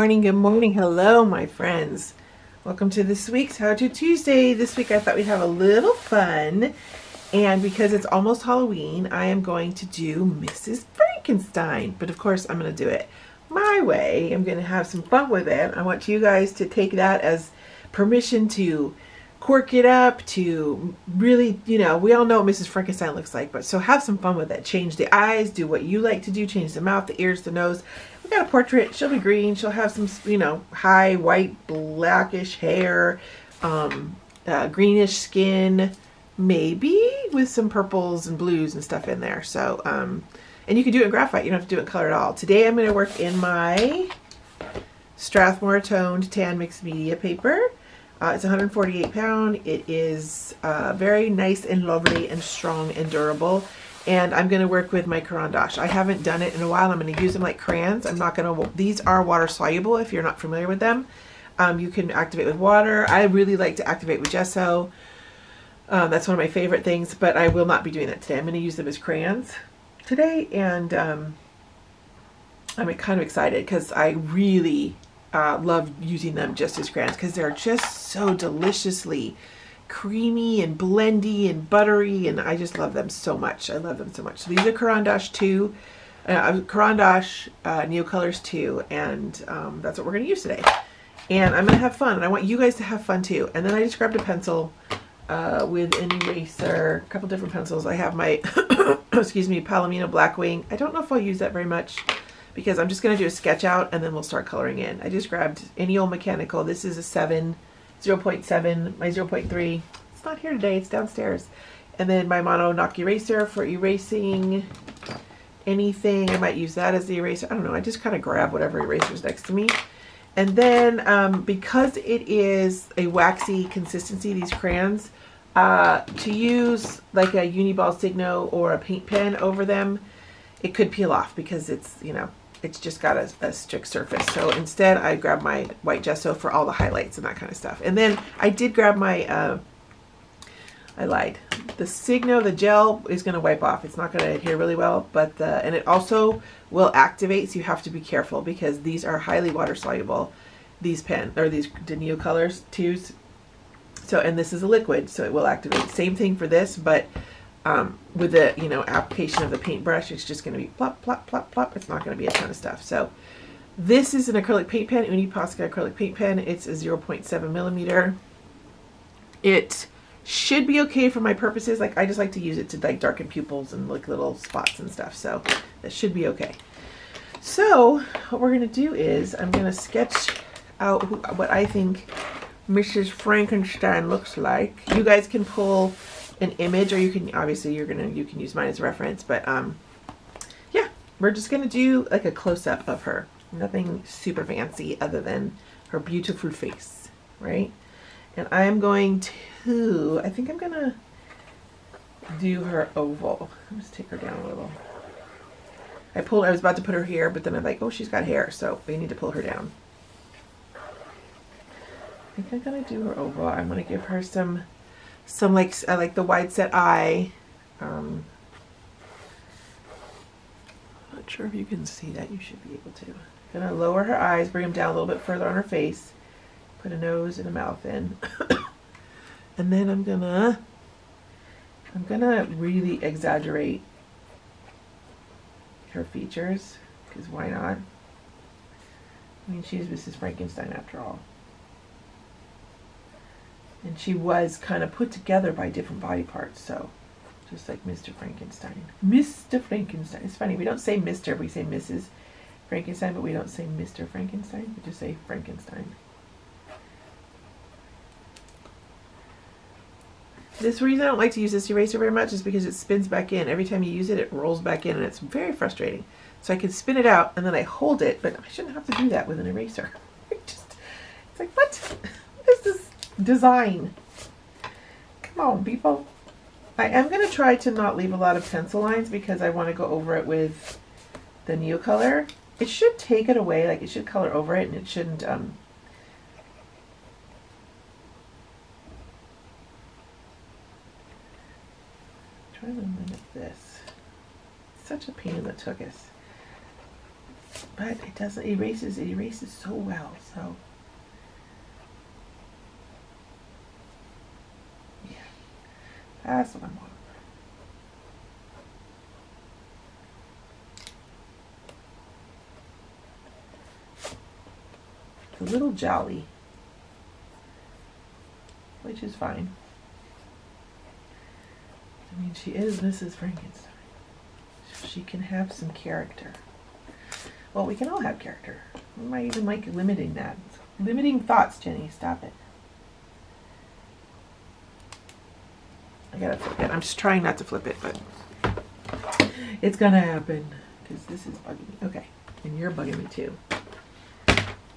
morning, good morning. Hello, my friends. Welcome to this week's How To Tuesday. This week I thought we'd have a little fun. And because it's almost Halloween, I am going to do Mrs. Frankenstein. But of course, I'm going to do it my way. I'm going to have some fun with it. I want you guys to take that as permission to quirk it up, to really, you know, we all know what Mrs. Frankenstein looks like, but so have some fun with it. Change the eyes, do what you like to do, change the mouth, the ears, the nose. We got a portrait. She'll be green. She'll have some, you know, high white, blackish hair, greenish skin, maybe with some purples and blues and stuff in there. So, and you can do it in graphite. You don't have to do it in color at all. Today I'm going to work in my Strathmore toned tan mixed media paper. It's 148 pound. It is very nice and lovely and strong and durable. And I'm going to work with my Caran d'Ache. I haven't done it in a while. I'm going to use them like crayons. I'm not going to, these are water soluble if you're not familiar with them. You can activate with water. I really like to activate with gesso. That's one of my favorite things, but I will not be doing that today. I'm going to use them as crayons today. And I'm kind of excited because I really love using them just as crayons because they're just so deliciously creamy and blendy and buttery, and I just love them so much. I love them so much. So these are Caran d'Ache 2, Caran d'Ache Neocolors 2, and that's what we're going to use today. And I'm going to have fun, and I want you guys to have fun too. And then I just grabbed a pencil with an eraser, a couple different pencils. I have my, excuse me, Palomino Blackwing. I don't know if I'll use that very much, because I'm just going to do a sketch out and then we'll start coloring in. I just grabbed any old mechanical. This is a 0.7, my 0.3. It's not here today, it's downstairs. And then my Manno eraser for erasing anything. I might use that as the eraser. I don't know, I just kind of grab whatever eraser is next to me. And then because it is a waxy consistency, these crayons, to use like a Uniball Signo or a paint pen over them, it could peel off because it's, you know, it's just got a strict surface. So instead I grabbed my white gesso for all the highlights and that kind of stuff. And then I did grab my, I lied. The Signo, the gel is going to wipe off. It's not going to adhere really well, but and it also will activate, so you have to be careful because these are highly water soluble, these these Neocolors 2s. So, and this is a liquid, so it will activate. Same thing for this, but with the, you know, application of the paintbrush, it's just going to be plop, plop, plop, plop. It's not going to be a ton of stuff. So this is an acrylic paint pen, Uniposca acrylic paint pen. It's a 0.7 millimeter. It should be okay for my purposes. Like, I just like to use it to like darken pupils and like little spots and stuff. So that should be okay. So what we're going to do is I'm going to sketch out what I think Mrs. Frankenstein looks like. You guys can pull an image, or you can, obviously you can use mine as a reference, but yeah, we're just gonna do like a close-up of her. Nothing super fancy other than her beautiful face, right? And I'm going to, I think I'm gonna do her oval. Let's take her down a little. I was about to put her here, but then I'm like, oh, she's got hair, so we need to pull her down. I think I'm gonna do her oval. I'm gonna give her some like, I like the wide set eye. Not sure if you can see that. You should be able to. I'm gonna lower her eyes, bring them down a little bit further on her face, put a nose and a mouth in, and then I'm gonna really exaggerate her features, because why not? I mean, she's Mrs. Frankenstein after all. And she was kind of put together by different body parts, so just like Mr. Frankenstein. Mr. Frankenstein. It's funny, we don't say Mr., we say Mrs. Frankenstein, but we don't say Mr. Frankenstein, we just say Frankenstein. This reason I don't like to use this eraser very much is because it spins back in. Every time you use it, it rolls back in, and it's very frustrating. So I can spin it out, and then I hold it, but I shouldn't have to do that with an eraser. It's like, what? What is this design? Come on, people. I am going to try to not leave a lot of pencil lines because I want to go over it with the Neocolor. It should take it away, like it should color over it, and it shouldn't try to limit this. Such a pain in the tuchus. but it doesn't, it erases so well, so. Yeah, that's what I want. It's a little jolly, which is fine. I mean, she is Mrs. Frankenstein. She can have some character. Well, we can all have character. We might even like limiting that. Limiting thoughts, Jenny. Stop it. I gotta flip it. I'm just trying not to flip it, but it's gonna happen because this is bugging me. Okay, and you're bugging me too.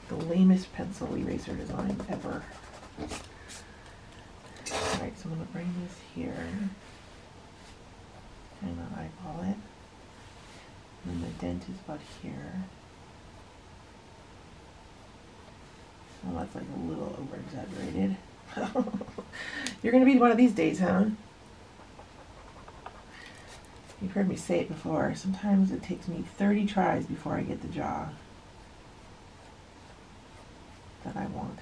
The lamest pencil eraser design ever. Alright, so I'm gonna bring this here. And I'll eyeball it. And the dent is about here. Well, that's like a little over exaggerated. You're gonna be one of these days, huh? You've heard me say it before. Sometimes it takes me 30 tries before I get the jaw that I want.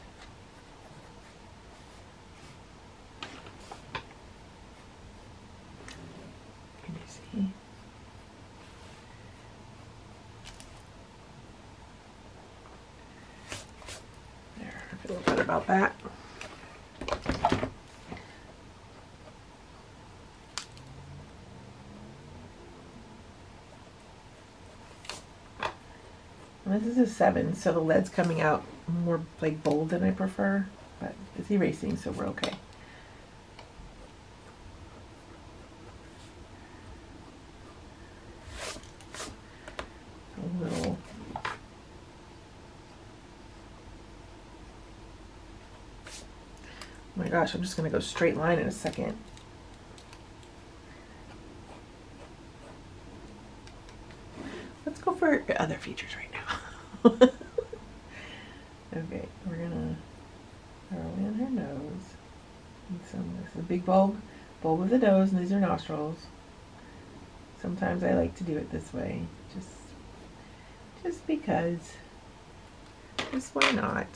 Can you see? There, I feel better about that. This is a 7, so the lead's coming out more like bold than I prefer, but it's erasing, so we're okay. A little. Oh my gosh, I'm just going to go straight line in a second. Let's go for other features right now. Okay, we're gonna throw in her nose. And this is a big bulb of the nose, and these are nostrils. Sometimes I like to do it this way, just because. Just why not?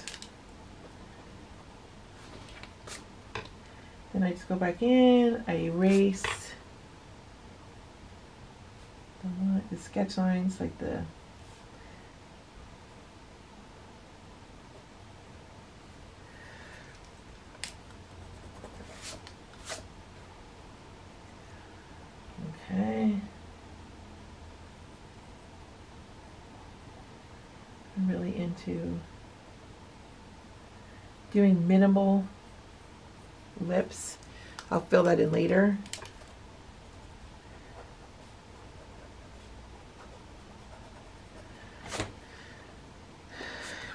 Then I just go back in, I erase the sketch lines, like the okay. I'm really into doing minimal lips. I'll fill that in later.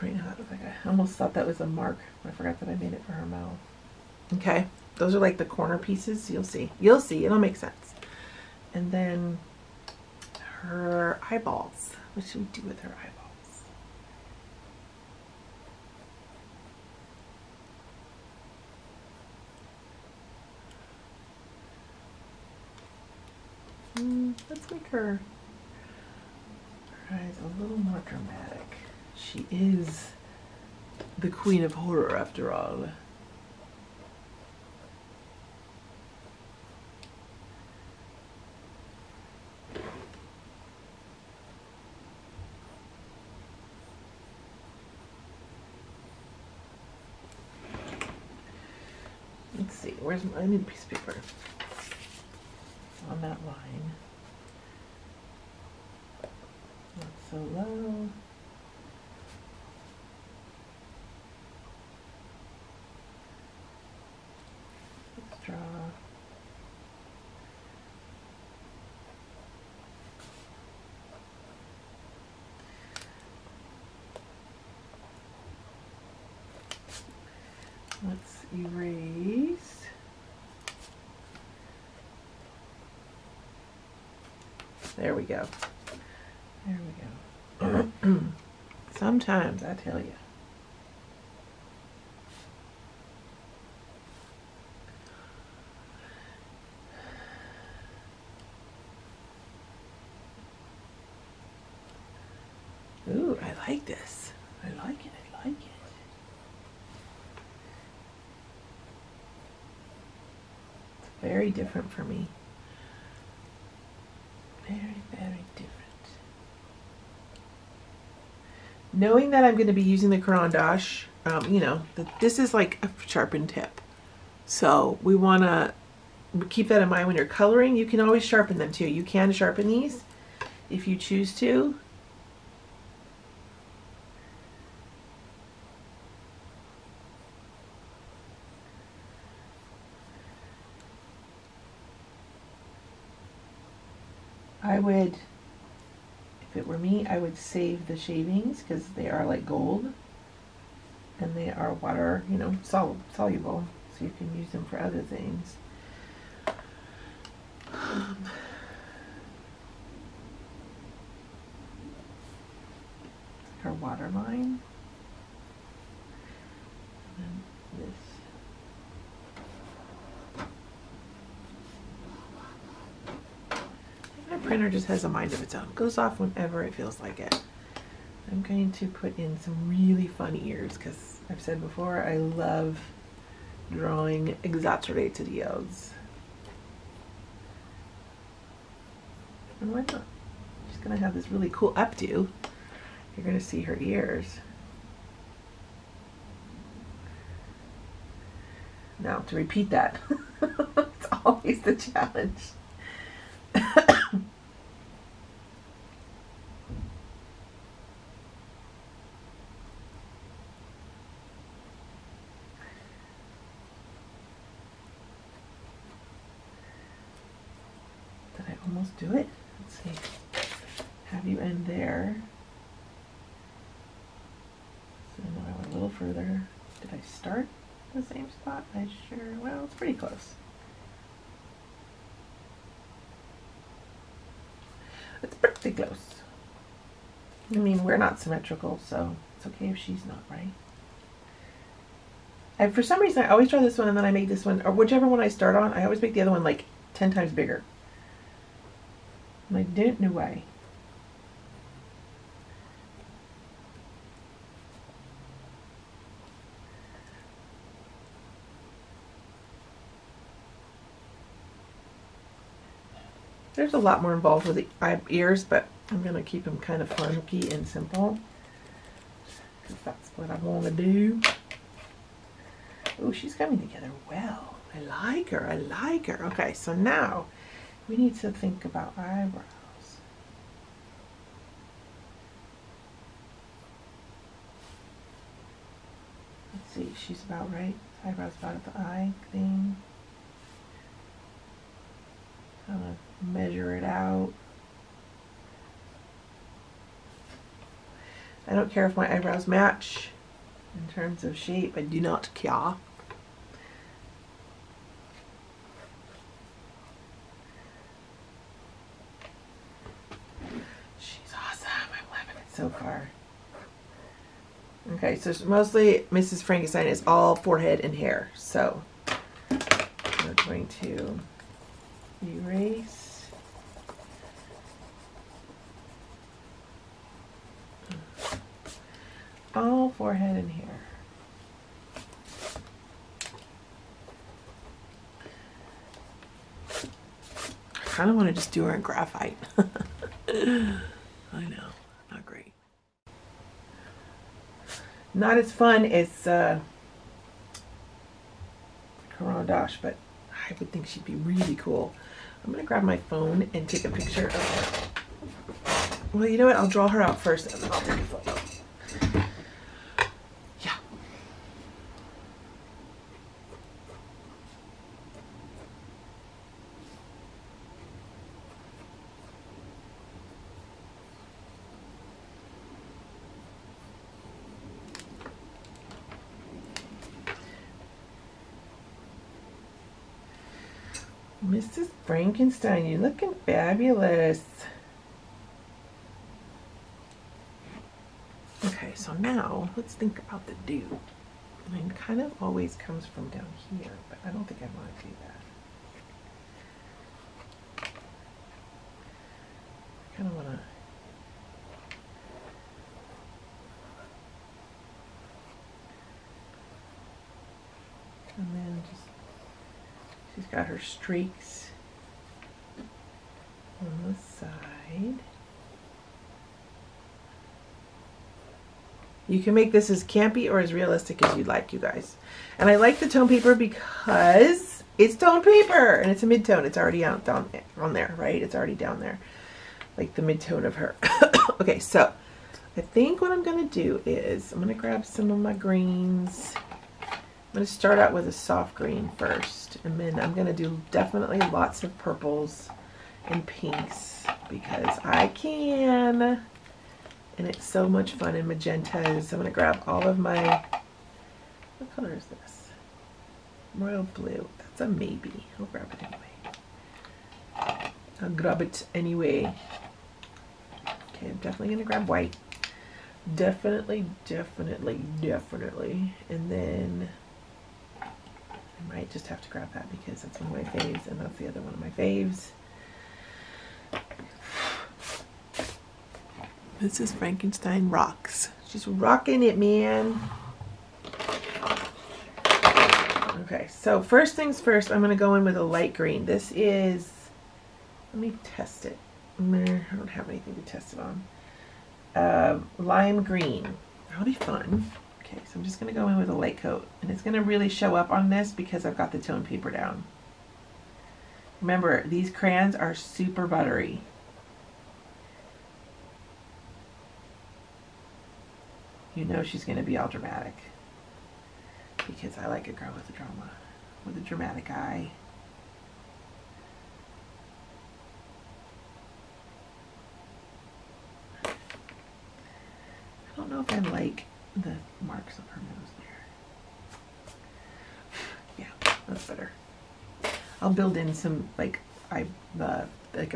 Right now, that looks like I almost thought that was a mark. I forgot that I made it for her mouth. Okay, those are like the corner pieces. You'll see. You'll see. It'll make sense. And then her eyeballs. What should we do with her eyeballs? Let's make her eyes a little more dramatic. She is the queen of horror after all. Let's see, where's my, I need a piece of paper on that line. Not so low. Let's draw. Let's erase. There we go. There we go. Sometimes, I tell you. I like this. I like it. I like it. It's very different for me. Very, very different. Knowing that I'm going to be using the Caran d'Ache, you know, this is like a sharpened tip. So we want to keep that in mind when you're coloring. You can always sharpen them too. You can sharpen these if you choose to. I would, if it were me, I would save the shavings because they are like gold and they are water, you know, soluble, so you can use them for other things. Our waterline. And this. My printer just has a mind of its own. It goes off whenever it feels like it. I'm going to put in some really fun ears because I've said before I love drawing exaggerated ears. And why not? She's going to have this really cool updo. You're going to see her ears. Now to repeat that, it's always the challenge. Did I almost do it? Let's see. Have you end there. So now I went a little further. Did I start the same spot? I sure, well, it's pretty close. It's pretty close. I mean, we're not symmetrical, so it's okay if she's not, right? And for some reason, I always draw this one and then I make this one, or whichever one I start on, I always make the other one like 10 times bigger. And I don't know why. There's a lot more involved with the ears, but I'm going to keep them kind of funky and simple. Because that's what I want to do. Oh, she's coming together well. I like her. I like her. Okay, so now we need to think about eyebrows. Let's see, she's about right. Eyebrows about at the eye thing. Kind of measure it out. I don't care if my eyebrows match in terms of shape. I do not care. She's awesome. I'm loving it so far. Okay, so mostly Mrs. Frankenstein is all forehead and hair. So we're going to erase. All forehead and hair. I kind of want to just do her in graphite. I know, not great. Not as fun as Caran d'Ache, but I would think she'd be really cool. I'm going to grab my phone and take a picture of her. Well, you know what? I'll draw her out first and then I'll take a photo. Yeah. Mrs. Frankenstein, you're looking fabulous. Okay, so now let's think about the do. Mine kind of always comes from down here, but I don't think I want to do that. I kind of want to And then just, she's got her streaks on the side. You can make this as campy or as realistic as you'd like, you guys. And I like the tone paper because it's tone paper and it's a mid-tone. It's already out down on there, right? It's already down there, like the mid-tone of her. Okay, so I think what I'm gonna do is I'm gonna grab some of my greens. I'm gonna start out with a soft green first, and then I'm gonna do definitely lots of purples and pinks because I can. And it's so much fun in magentas. I'm going to grab all of my, what color is this? Royal blue. That's a maybe. I'll grab it anyway. I'll grab it anyway. Okay, I'm definitely going to grab white. Definitely. And then I might just have to grab that because that's one of my faves and that's the other one of my faves. This is Frankenstein rocks. She's rocking it, man. Okay, so first things first, I'm going to go in with a light green. This is, let me test it. I don't have anything to test it on. Lime green. That'll be fun. Okay, so I'm just going to go in with a light coat. And it's going to really show up on this because I've got the tone paper down. Remember, these crayons are super buttery. You know she's going to be all dramatic because I like a girl with a drama, with a dramatic eye. I don't know if I like the marks of her nose there. Yeah, that's better. I'll build in some like a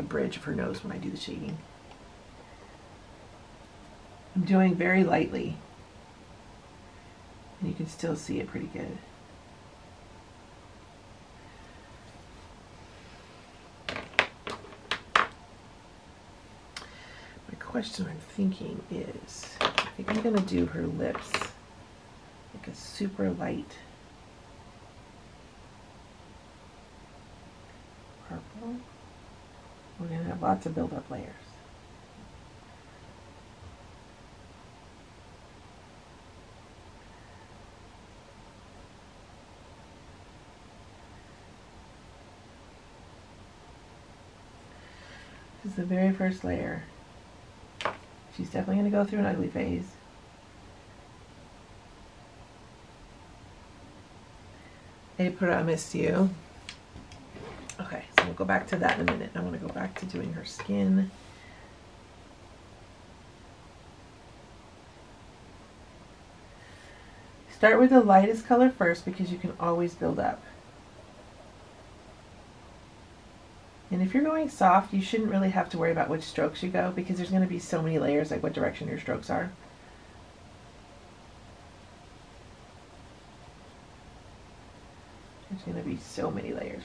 bridge of her nose when I do the shading. I'm doing very lightly. And you can still see it pretty good. My question I'm thinking is, I think I'm going to do her lips like a super light purple. We're going to have lots of build-up layers. This is the very first layer. She's definitely going to go through an ugly phase. April, I missed you. Okay, so we'll go back to that in a minute. I want to go back to doing her skin. Start with the lightest color first because you can always build up. And if you're going soft, you shouldn't really have to worry about which strokes you go because there's going to be so many layers, like what direction your strokes are. There's going to be so many layers.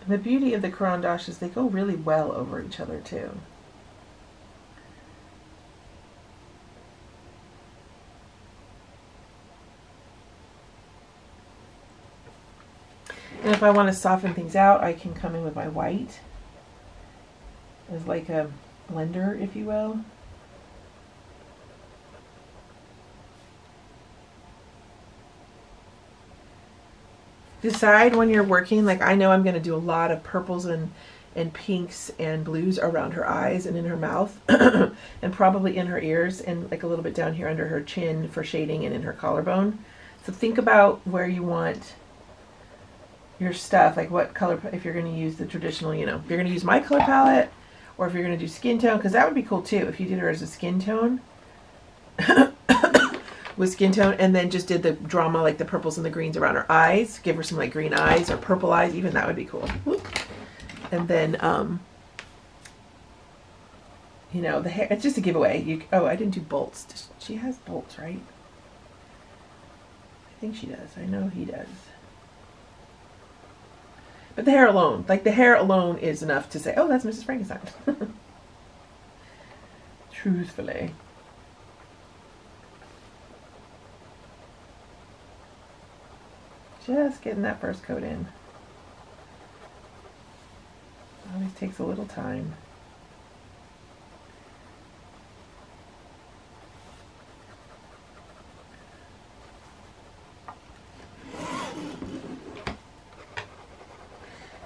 The beauty of the Caran d'Ache is they go really well over each other too. And if I want to soften things out, I can come in with my white as like a blender, if you will. Decide when you're working, like I know I'm going to do a lot of purples and pinks and blues around her eyes and in her mouth and probably in her ears and like a little bit down here under her chin for shading and in her collarbone. So think about where you want your stuff, like what color, if you're going to use the traditional, you know, if you're going to use my color palette or if you're going to do skin tone, because that would be cool too if you did her as a skin tone. With skin tone and then just did the drama like the purples and the greens around her eyes, give her some like green eyes or purple eyes, even that would be cool. Whoop. And then, you know, the hair, it's just a giveaway. Oh, I didn't do bolts. She has bolts, right? I think she does. I know he does. But the hair alone, like the hair alone is enough to say, oh, that's Mrs. Frankenstein. Truthfully. Just getting that first coat in. Always takes a little time.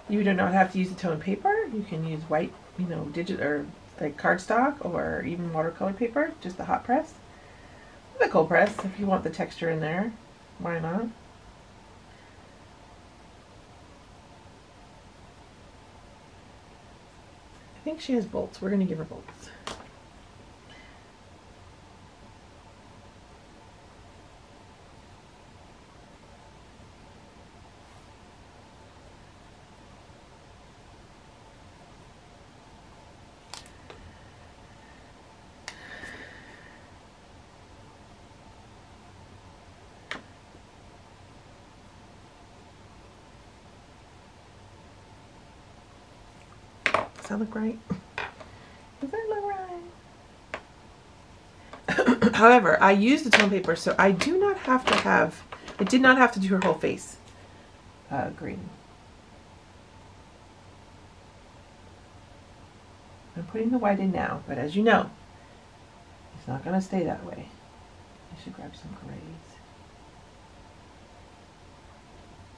You do not have to use a tone paper. You can use white, you know, digital or like cardstock or even watercolor paper, just the hot press. The cold press, if you want the texture in there, why not? I think she has bolts. We're going to give her bolts. Does that look right? Does that look right? However, I used the tone paper, so I do not have to have, I did not have to do her whole face green. I'm putting the white in now, but as you know, it's not going to stay that way. I should grab some grays.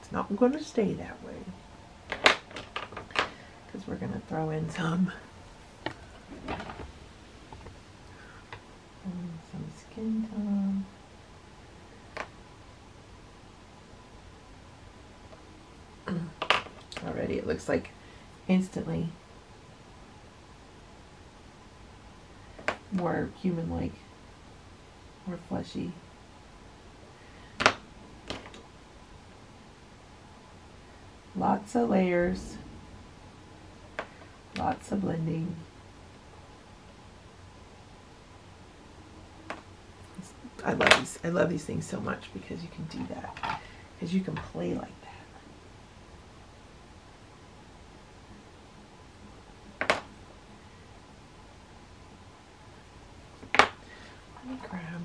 It's not going to stay that way. Because we're going to throw in some skin tone. Already it looks like instantly more human-like, more fleshy. Lots of layers. Lots of blending. I love these things so much because you can do that. Because you can play like that. Let me grab.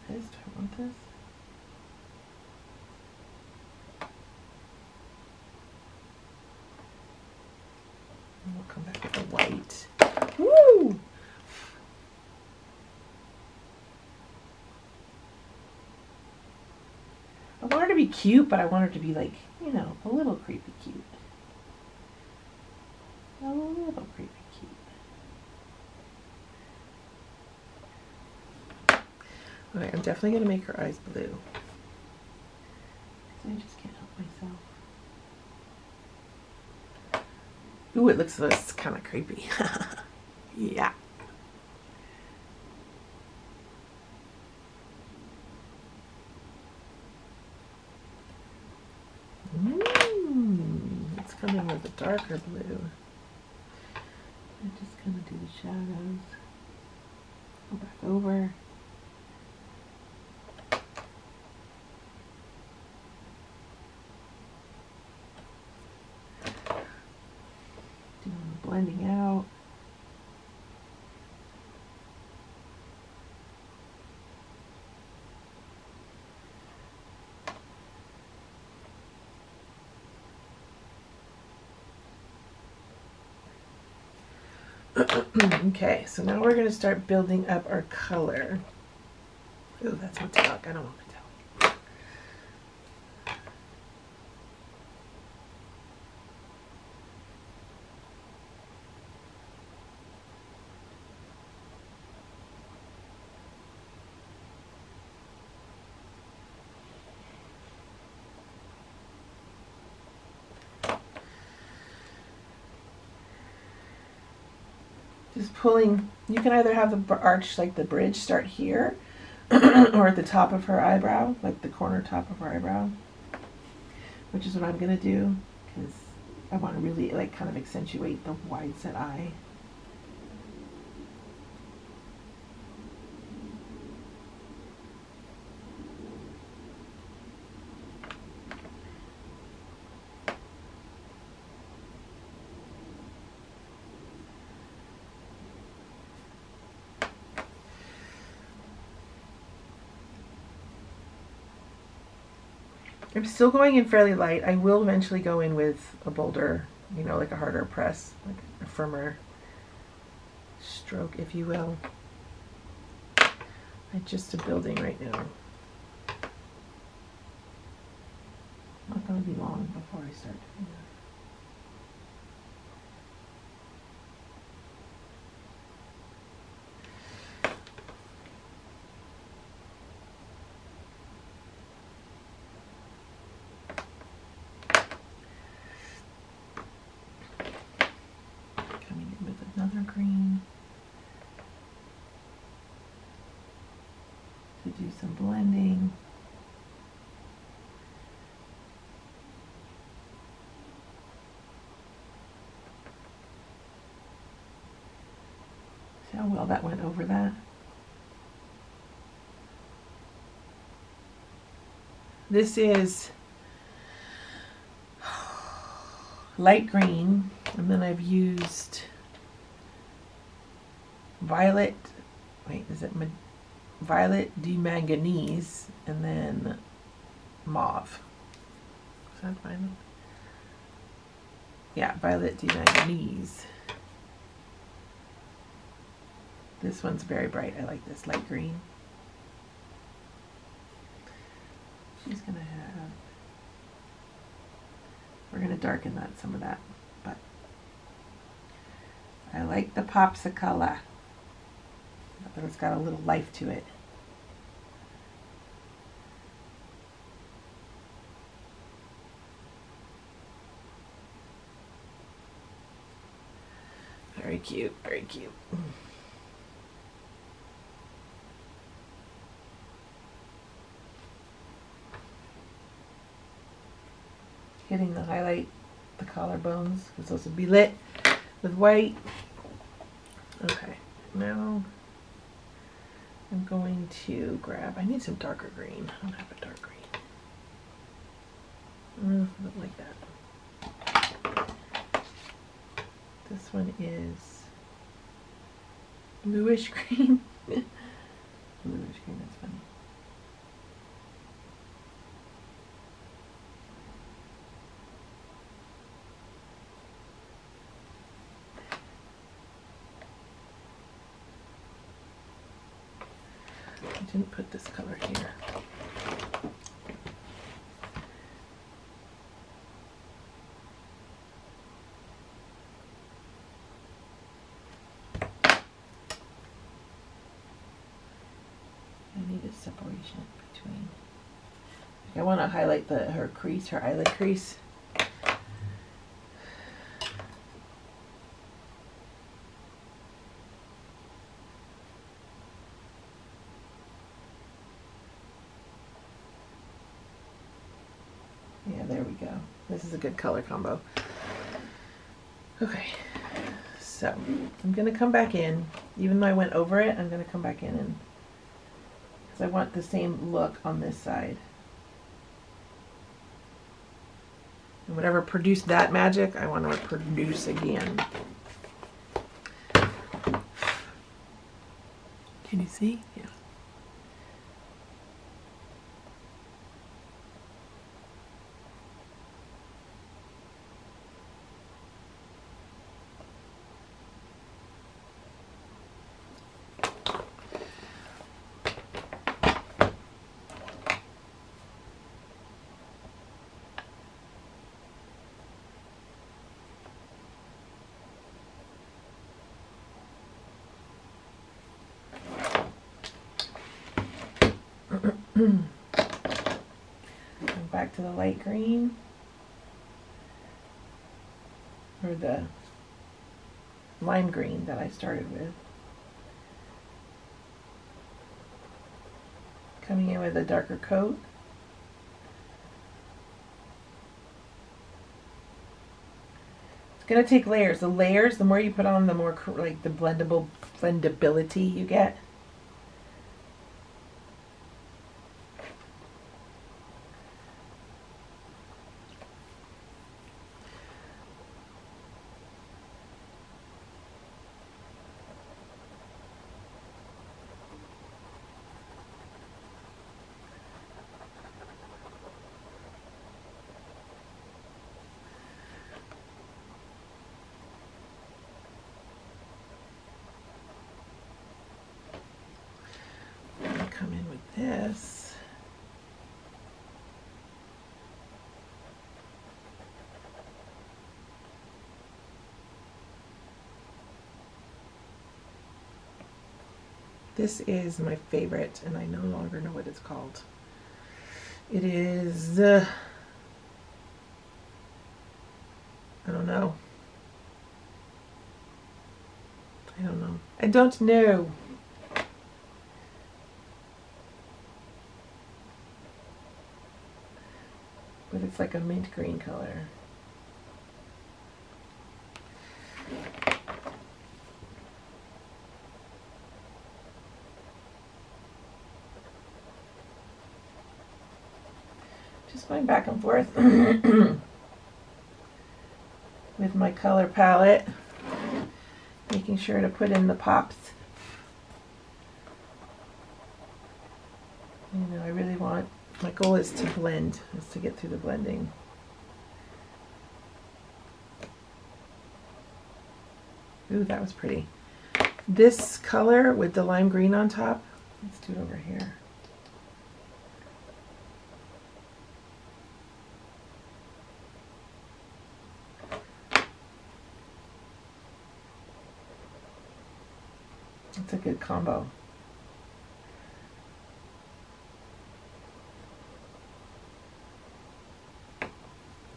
This, do I want this? We'll come back with the white. Woo! I want her to be cute, but I want her to be like, you know, a little creepy cute. A little creepy cute. Alright, I'm definitely going to make her eyes blue. I just can't help myself. Ooh, it looks kind of creepy. Yeah. It's coming with a darker blue. I'm just going to do the shadows. Go back over. Blending out. Okay, so now we're going to start building up our color. Ooh, that's metallic. I don't want metallic. Just pulling, you can either have the arch, like the bridge, start here, or at the top of her eyebrow, like the corner top of her eyebrow, which is what I'm going to do because I want to really like kind of accentuate the wide set eye. I'm still going in fairly light. I will eventually go in with a bolder, you know, like a harder press, like a firmer stroke, if you will. I'm just building right now. Not going to be long before I start doing that. Another green to do some blending. See how well that went over that? This is light green, and then I've used violet, wait, is it violet demanganese, and then mauve. Is that violet? Yeah, violet demanganese. This one's very bright. I like this light green. She's gonna have, we're gonna darken that, some of that, but I like the popsicle. It's got a little life to it. Very cute, very cute. Hitting the highlight, the collarbones, because those would be lit with white. Okay, now I'm going to grab, I need some darker green. I don't have a dark green. I don't like that. This one is bluish green. Bluish green, that's funny. I didn't put this color here. I need a separation between. I want to highlight her crease, her eyelid crease. Yeah, there we go. This is a good color combo. Okay, so I'm going to come back in. Even though I went over it, I'm going to come back in and, because I want the same look on this side. And whatever produced that magic, I want to reproduce again. Can you see? Yeah. Back to the light green, or the lime green that I started with. Coming in with a darker coat. It's going to take layers. The layers, the more you put on, the more like the blendability you get. Come in with this. This is my favorite, and I no longer know what it's called. It is, I don't know. I don't know. I don't know. But it's like a mint green color. Just going back and forth with my color palette, making sure to put in the pops. You know, I really want, my goal is to blend, is to get through the blending. Ooh, that was pretty. This color with the lime green on top, let's do it over here. It's a good combo.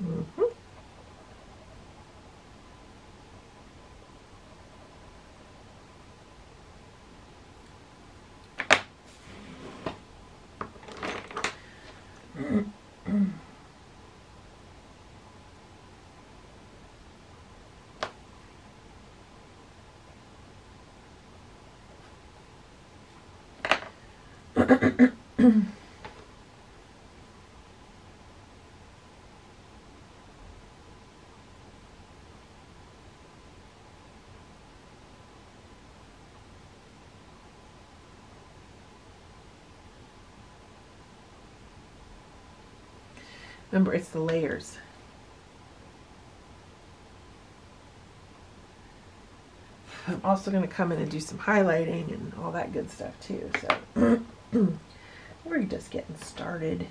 Mm-hmm. Remember, it's the layers. I'm also going to come in and do some highlighting and all that good stuff too. So we're just getting started.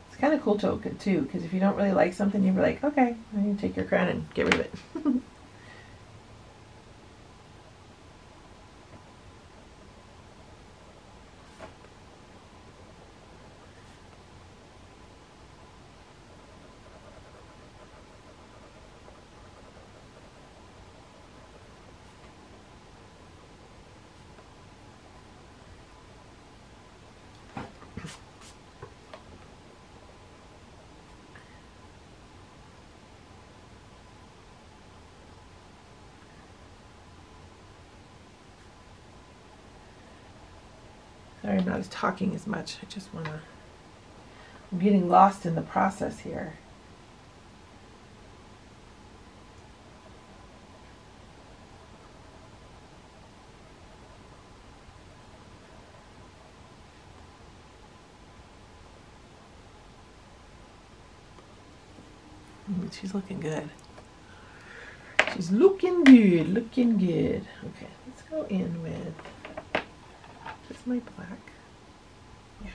It's kind of cool too, because if you don't really like something, you're like, okay, then you take your crown and get rid of it. Sorry, I'm not as talking as much. I just want to, I'm getting lost in the process here. She's looking good. She's looking good, looking good. Okay, let's go in with, this is my black. Yeah.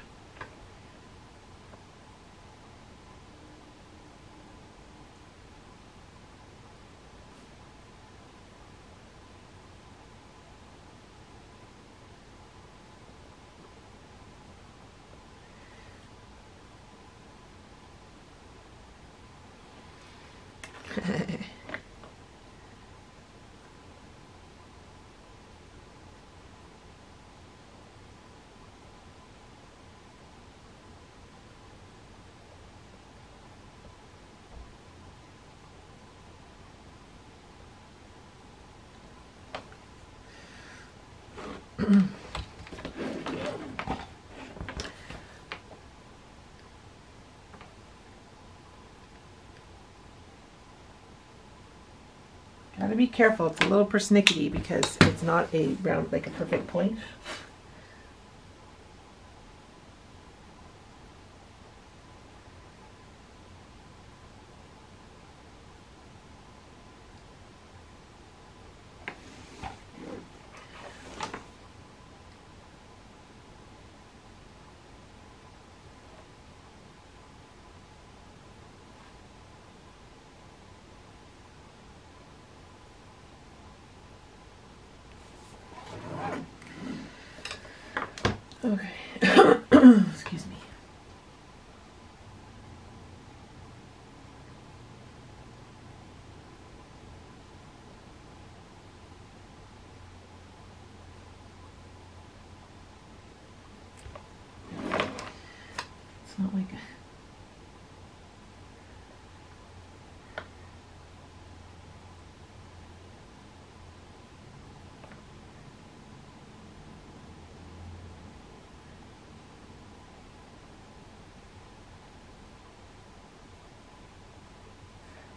Gotta be careful. It's a little persnickety because it's not a round, like a perfect point. Okay. Excuse me. It's not like a...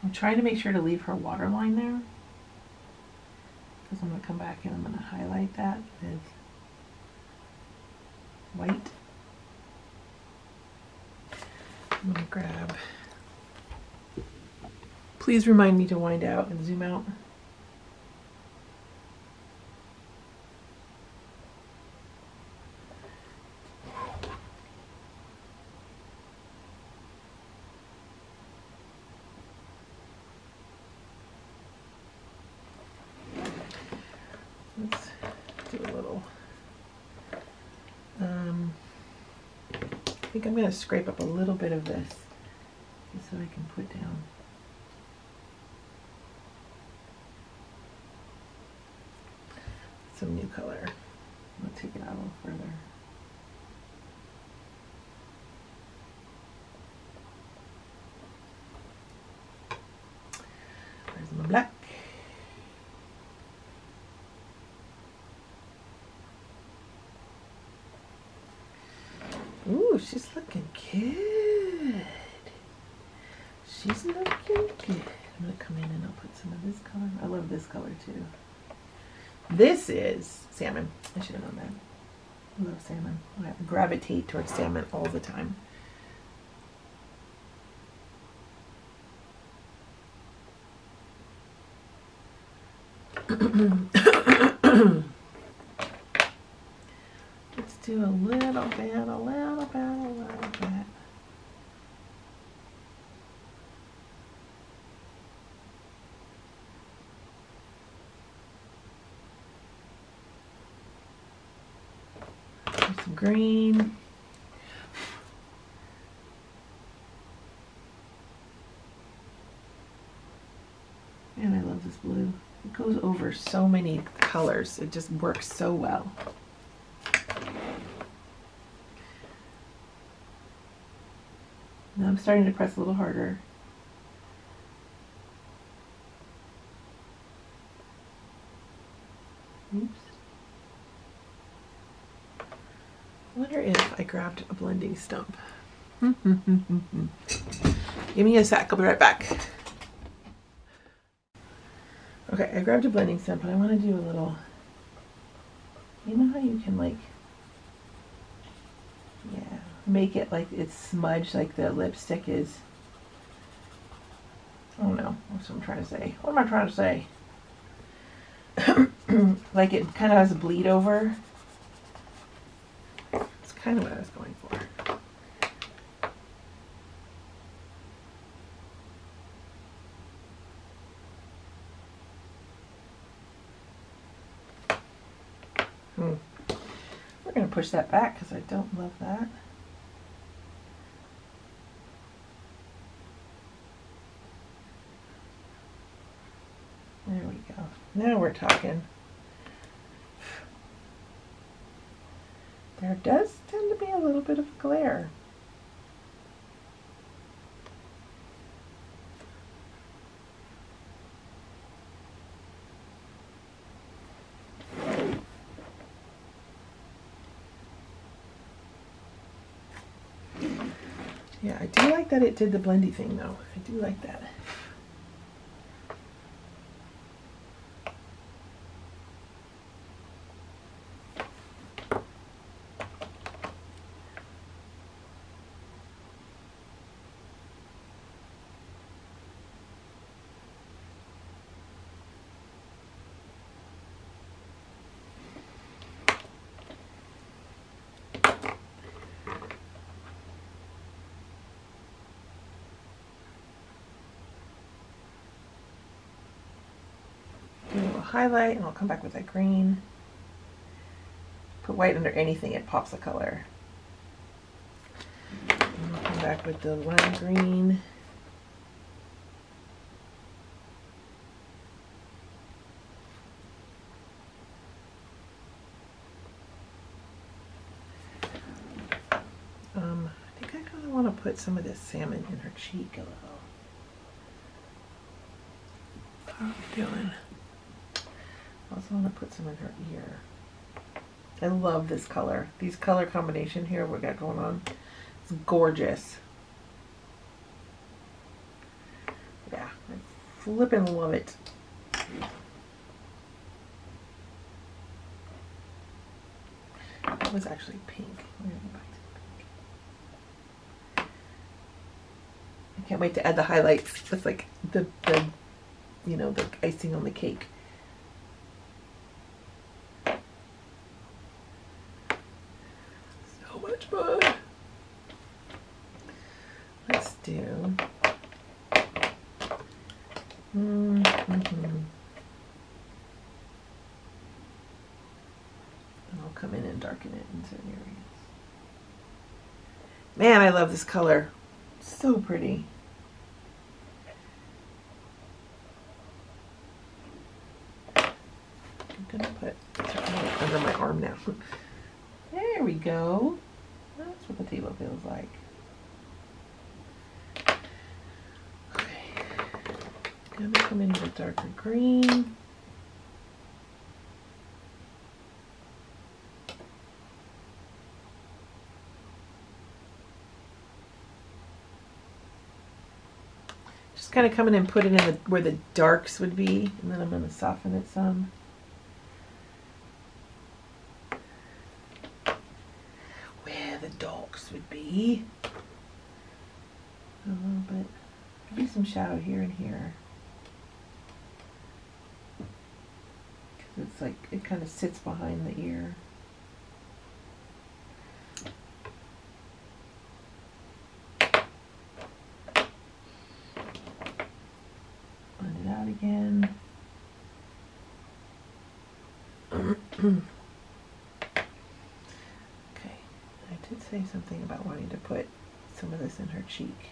I'm trying to make sure to leave her waterline there, because I'm going to come back and I'm going to highlight that with white. I'm going to grab, please remind me to wind out and zoom out. Let's do a little, I think I'm going to scrape up a little bit of this just so I can put down. Some new color. I'll take it out a little further. There's my black. Ooh, she's looking good. She's looking good. I'm going to come in and I'll put some of this color. I love this color too. This is salmon. I should have known that. I love salmon. I gravitate towards salmon all the time. Let's do a little bit, a little bit, a little bit. Some green. And I love this blue. It goes over so many colors. It just works so well. Now I'm starting to press a little harder. Oops. I wonder if I grabbed a blending stump. Give me a sec, I'll be right back. Okay, I grabbed a blending stump, but I want to do a little, you know how you can like, yeah, make it like it's smudged like the lipstick is. I don't know, that's what I'm trying to say. What am I trying to say? Like it kind of has a bleed over. It's kind of what I was going for. We're going to push that back because I don't love that. There we go. Now we're talking. There does tend to be a little bit of glare. Yeah, I do like that it did the blendy thing though. I do like that. Do a little highlight and I'll come back with that green. Put white under anything, it pops a color. And I'll come back with the lime green. I think I kind of want to put some of this salmon in her cheek a little. How are we doing? I also want to put some in her ear. I love this color. These color combination here we got going on. It's gorgeous. Yeah, I flippin' love it. That was actually pink. We're gonna go back to the pink. I can't wait to add the highlights. That's like the you know, the icing on the cake. So much fun. Let's do. And I'll come in and darken it in certain areas. Man, I love this color. So pretty. I'm gonna put it under my arm now. There we go. That's what the table feels like. Okay. I'm gonna come in with a darker green. Just kind of come in and put it in where the darks would be, and then I'm going to soften it some. Where the darks would be. A little bit. Maybe some shadow here and here. It's like, it kind of sits behind the ear. Blend it out again. Okay, I did say something about wanting to put some of this in her cheek.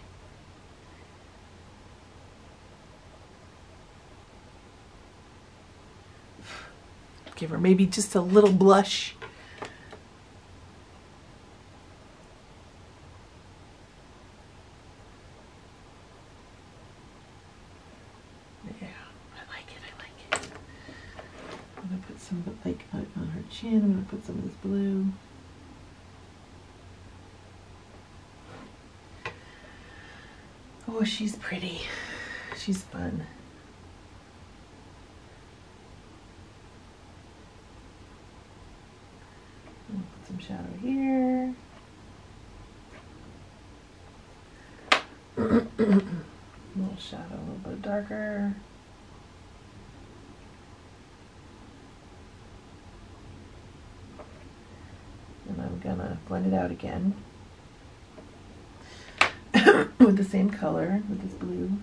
Give her maybe just a little blush. Yeah, I like it. I'm gonna put some like on her chin. I'm gonna put some of this blue. Oh, she's pretty. She's fun. Put some shadow here. A little shadow, a little bit darker. And I'm gonna blend it out again with the same color, with this blue.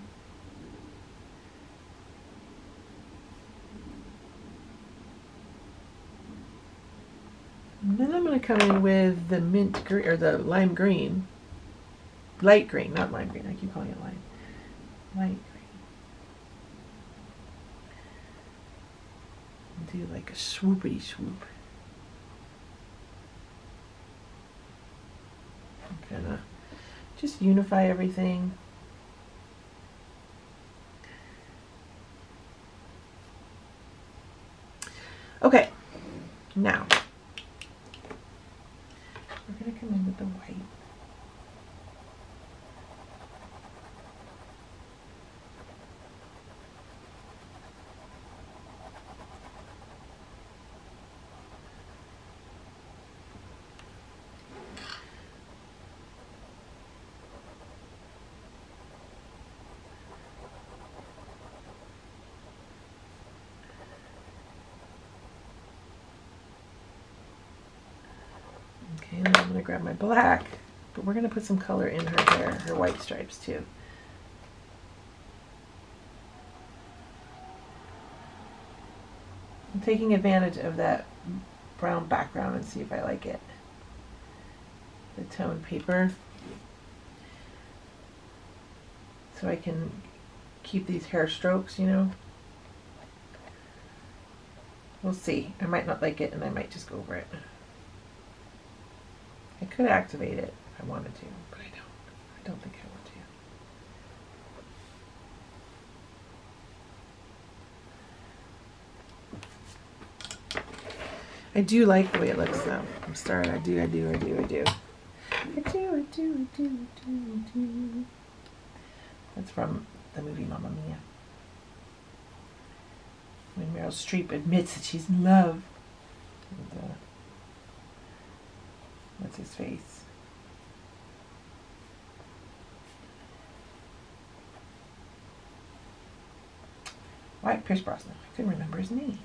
And then I'm going to come in with the mint green, or the lime green. Light green, not lime green. I keep calling it lime. Light green. Do like a swoopity swoop. I'm gonna just unify everything. Okay, now we're going to come in with the white. gonna grab my black, but we're gonna put some color in her hair, her white stripes too. I'm taking advantage of that brown background and see if I like it. The toned paper. So I can keep these hair strokes, you know. We'll see. I might not like it and I might just go over it. I could activate it if I wanted to, but I don't. I don't think I want to. I do like the way it looks though. I'm sorry, I do. That's from the movie Mamma Mia. When Meryl Streep admits that she's in love. And, what's his face? Why? Pierce Brosnan. I couldn't remember his name.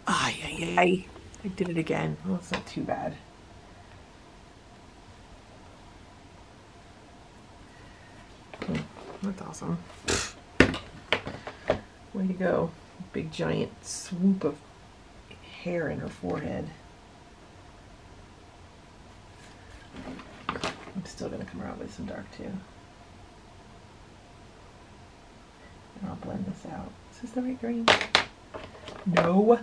Ay. I did it again. Well, it's not too bad. That's awesome. Way to go. Big giant swoop of hair in her forehead. I'm still going to come around with some dark too. And I'll blend this out. Is this the right green? No.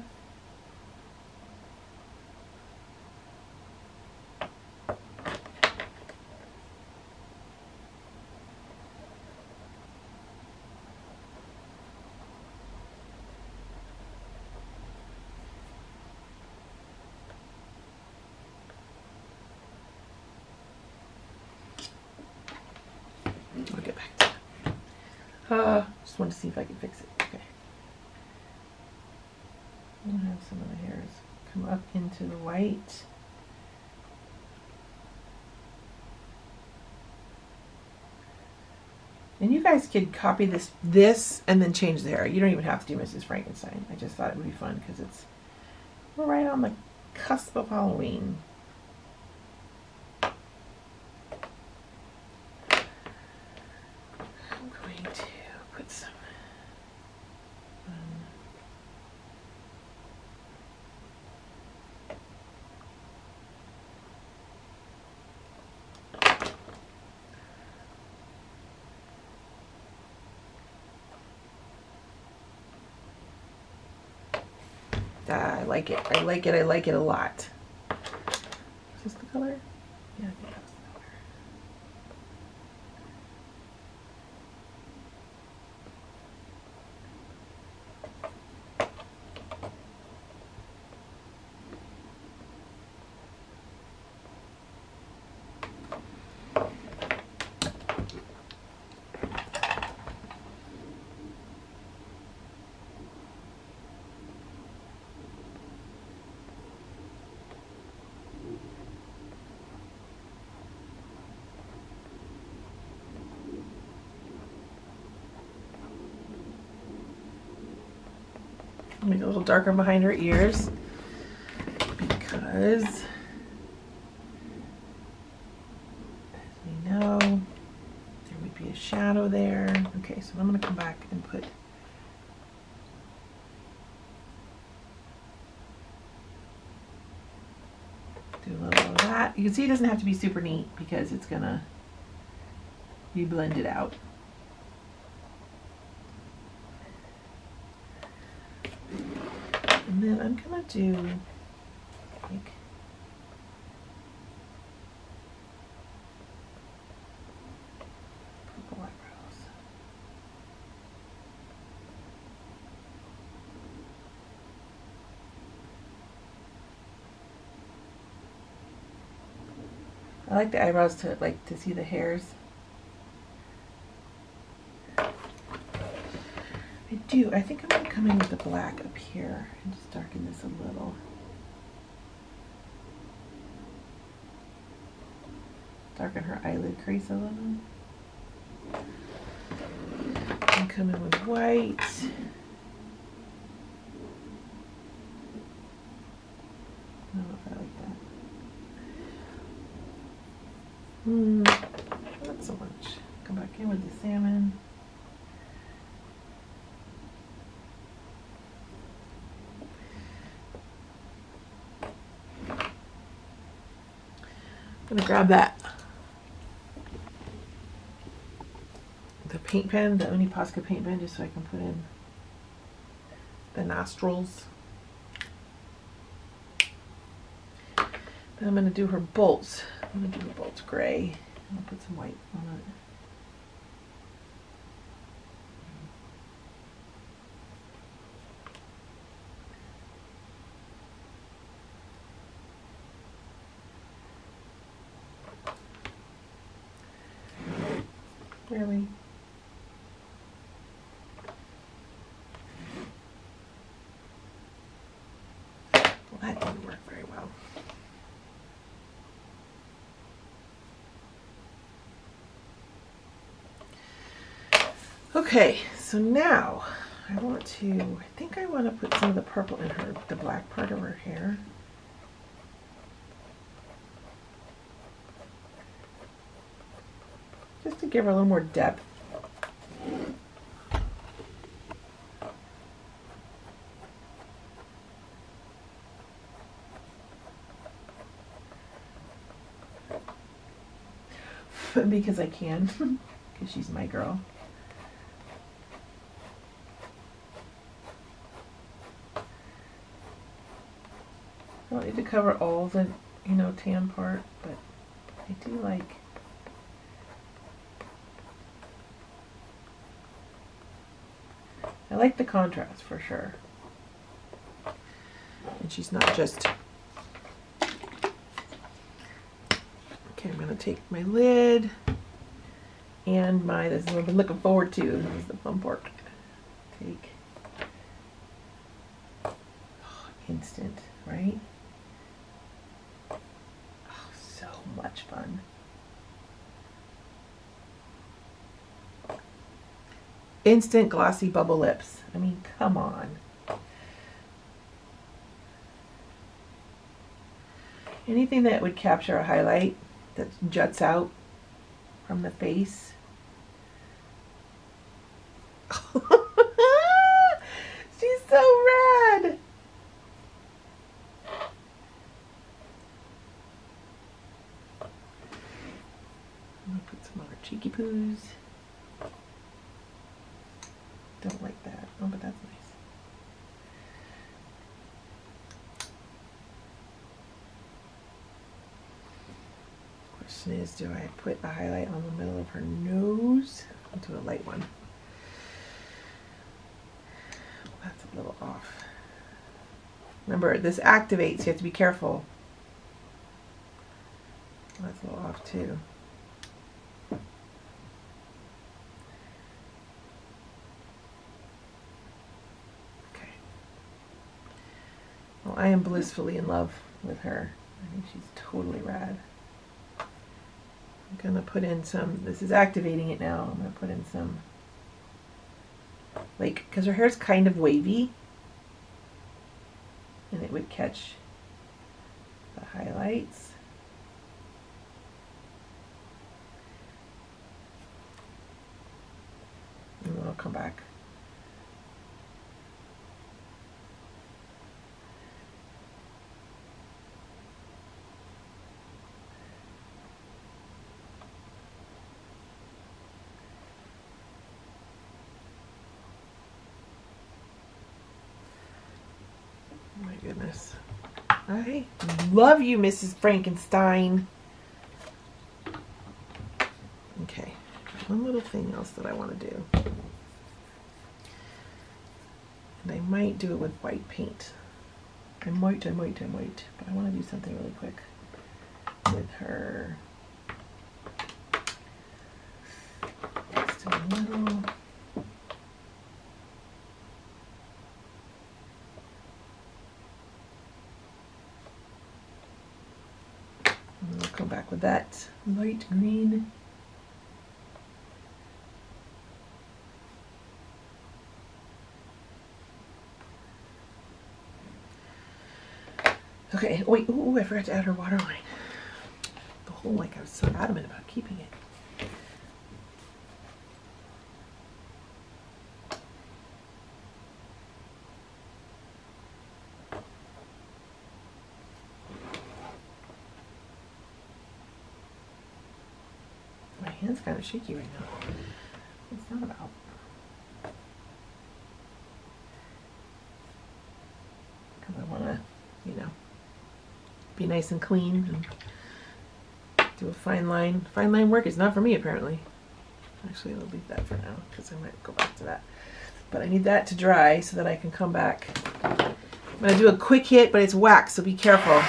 I'll get back to that. Just wanted to see if I could fix it. Okay. I'm going to have some of the hairs come up into the white. And you guys could copy this and then change the hair. You don't even have to do Mrs. Frankenstein. I just thought it would be fun because we're right on the cusp of Halloween. I like it. I like it a lot. Is this the color? Yeah, I think that's the Make it a little darker behind her ears because, as we know, there would be a shadow there. Okay, so I'm going to come back and do a little of that. You can see it doesn't have to be super neat because it's going to be blended out. And then I'm going to do like purple eyebrows. I like the eyebrows to see the hairs. I do. I think I'm going to come in with the black up here and just darken this a little. Darken her eyelid crease a little. And come in with white. Not so much. Come back in with the salmon. I'm gonna grab the paint pen, the Uni Posca paint pen, just so I can put in the nostrils. Then I'm gonna do her bolts. I'm gonna do her bolts gray. I'll put some white on it. Really? Well, that didn't work very well. Okay, so now I think I want to put some of the purple in the black part of her hair. Just to give her a little more depth. Because I can, because she's my girl. I don't need to cover all the, tan part, but I do like the contrast for sure. And she's not just... Okay, I'm going to take my lid and this is what I've been looking forward to. This is the fun part. Take instant, right? Oh, so much fun. Instant glossy bubble lips. I mean, come on. Anything that would capture a highlight that juts out from the face. She's so red. I'm gonna put some other cheeky poos. Don't like that. Oh, but that's nice. Question is, do I put a highlight on the middle of her nose? I'll do a light one. That's a little off. Remember, this activates. You have to be careful. That's a little off too. Okay. Well, I am blissfully in love with her. I think she's totally rad. I'm going to put in some, this is activating it now, I'm going to put in some, like, because her hair's kind of wavy, and it would catch the highlights. And then I'll come back. My goodness. I love you, Mrs. Frankenstein. Okay, one little thing else that I want to do. And I might do it with white paint. I might, but I want to do something really quick with her. Just a little. And I'll come back with that light green. Okay, wait, ooh, I forgot to add her waterline. The hole like I was so adamant about keeping it. My hand's kind of shaky right now. What's that about? Because I want to, you know, be nice and clean and do a fine line. Fine line work is not for me, apparently. Actually, I'll leave that for now because I might go back to that. But I need that to dry so that I can come back. I'm going to do a quick hit, but it's wax, so be careful.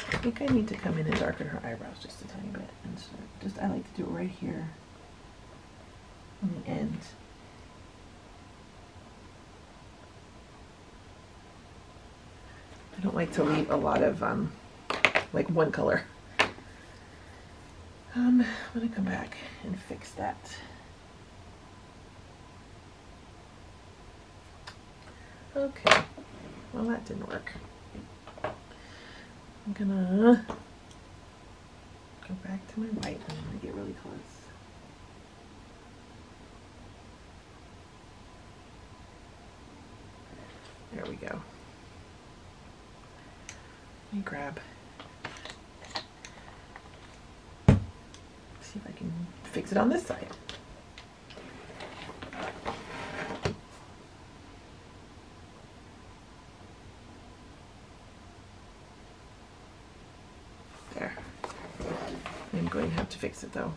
I think I need to come in and darken her eyebrows just a tiny bit. And so just, I like to do it right here on the end. I don't like to leave a lot of like one color. I'm gonna come back and fix that. Okay, well that didn't work. I'm gonna go back to my white and I'm gonna get really close. There we go. Let me grab, see if I can fix it on this side. There. I'm going to have to fix it though.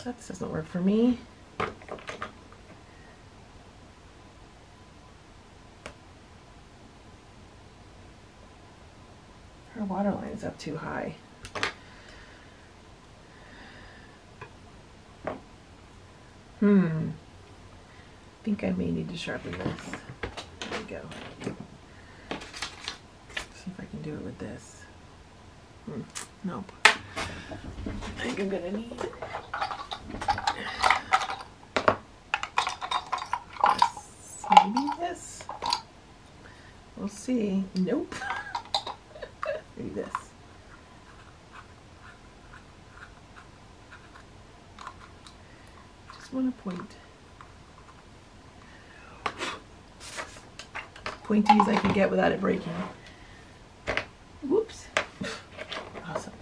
That doesn't work for me. Her water line is up too high. I think I may need to sharpen this. There we go. See if I can do it with this. Nope. I think I'm gonna need this. Maybe this. We'll see. Nope. Maybe this. Just want to point. Pointy as I can get without it breaking. Whoops. Awesome.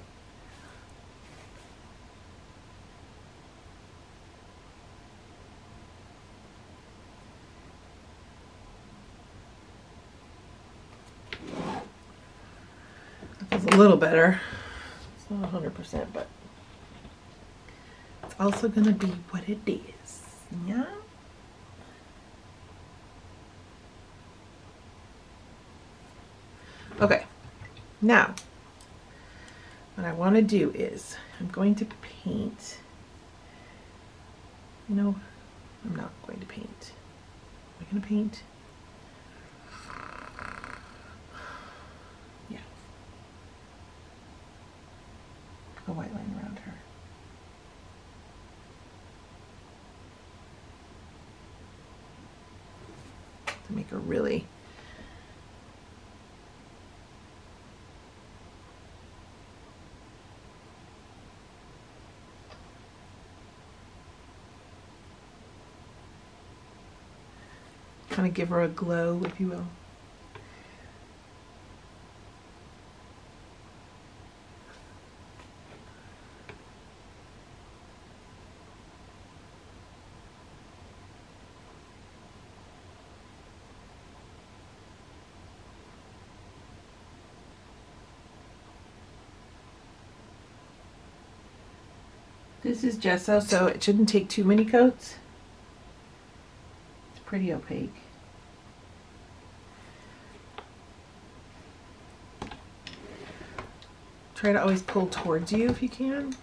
That feels a little better. It's not 100%, but it's also going to be what it is. Yeah? Okay, now what I want to do is I'm going to paint. You know, I'm not going to paint. Am I going to paint? Yeah. A white line around her. To make her really kind of give her a glow, if you will. This is gesso, so it shouldn't take too many coats. It's pretty opaque. Try to always pull towards you if you can.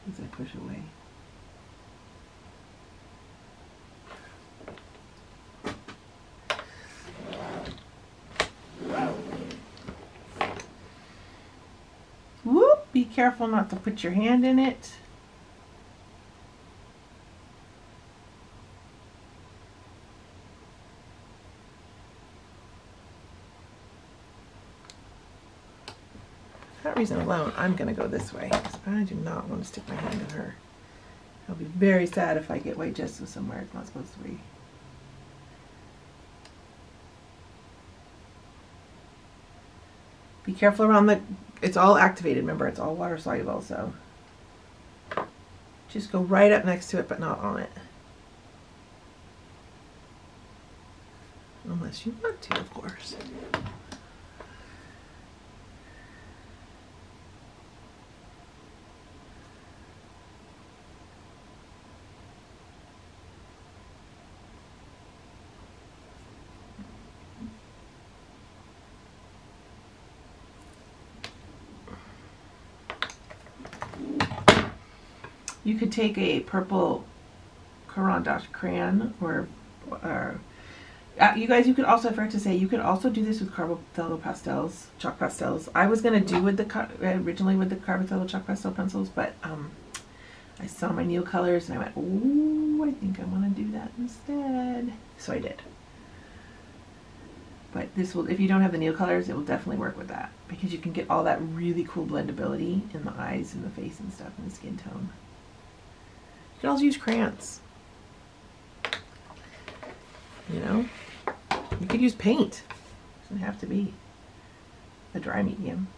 As I push away. Be careful not to put your hand in it. For that reason alone, I'm going to go this way, because I do not want to stick my hand in her. I'll be very sad if I get white gesso somewhere it's not supposed to be. Be careful around the, it's all activated, remember, it's all water soluble, so just go right up next to it, but not on it. Unless you want to, of course. You could take a purple Caran d'Ache crayon, or you guys, you could also, I forgot to say, you could also do this with Carbothello pastels, chalk pastels. I was going to do with the, originally with the Carbothello chalk pastel pencils, but I saw my Neocolors colors and I went, oh, I think I want to do that instead. So I did. But this will, if you don't have the Neocolors colors, it will definitely work with that, because you can get all that really cool blendability in the eyes and the face and stuff and the skin tone. You can also use crayons. You know, you could use paint. It doesn't have to be a dry medium.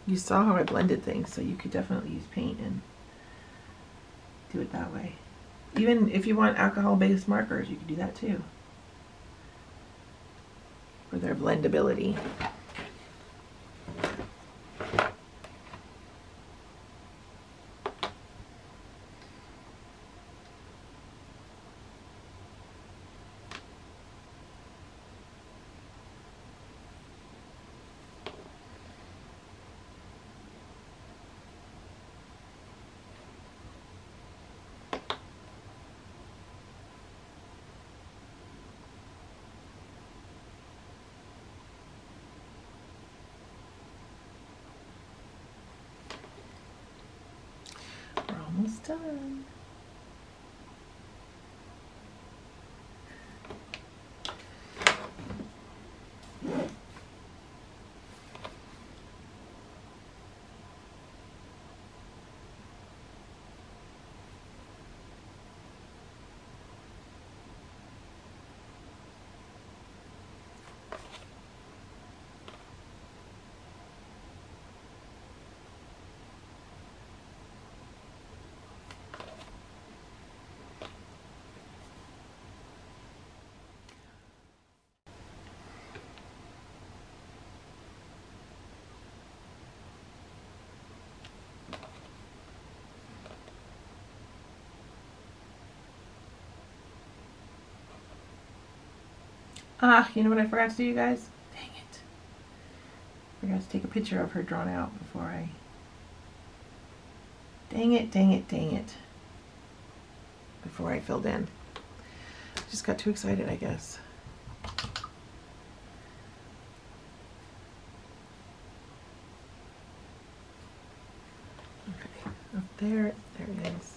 You saw how I blended things, so you could definitely use paint and do it that way. Even if you want alcohol-based markers, you could do that too, for their blendability. Almost done. Ah, you know what I forgot to do, you guys? Dang it. I forgot to take a picture of her drawn out before I... Dang it, dang it, dang it. Before I filled in. Just got too excited, I guess. Okay, up there, there it is.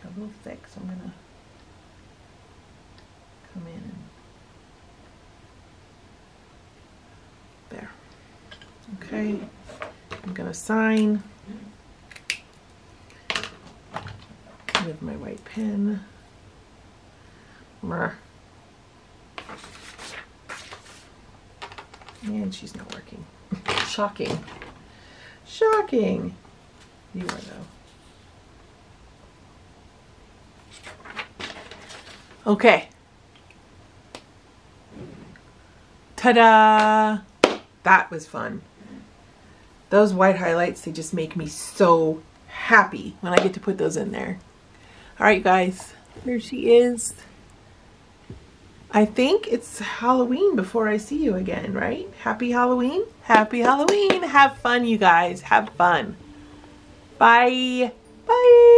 Got a little thick, so I'm gonna come in and there. Okay, I'm gonna sign with my white pen. And she's not working. Shocking. Shocking. You are though. Okay. Ta-da! That was fun. Those white highlights, they just make me so happy when I get to put those in there. All right, guys, there she is. I think it's Halloween before I see you again, right? Happy Halloween. Happy Halloween. Have fun, you guys. Have fun. Bye. Bye.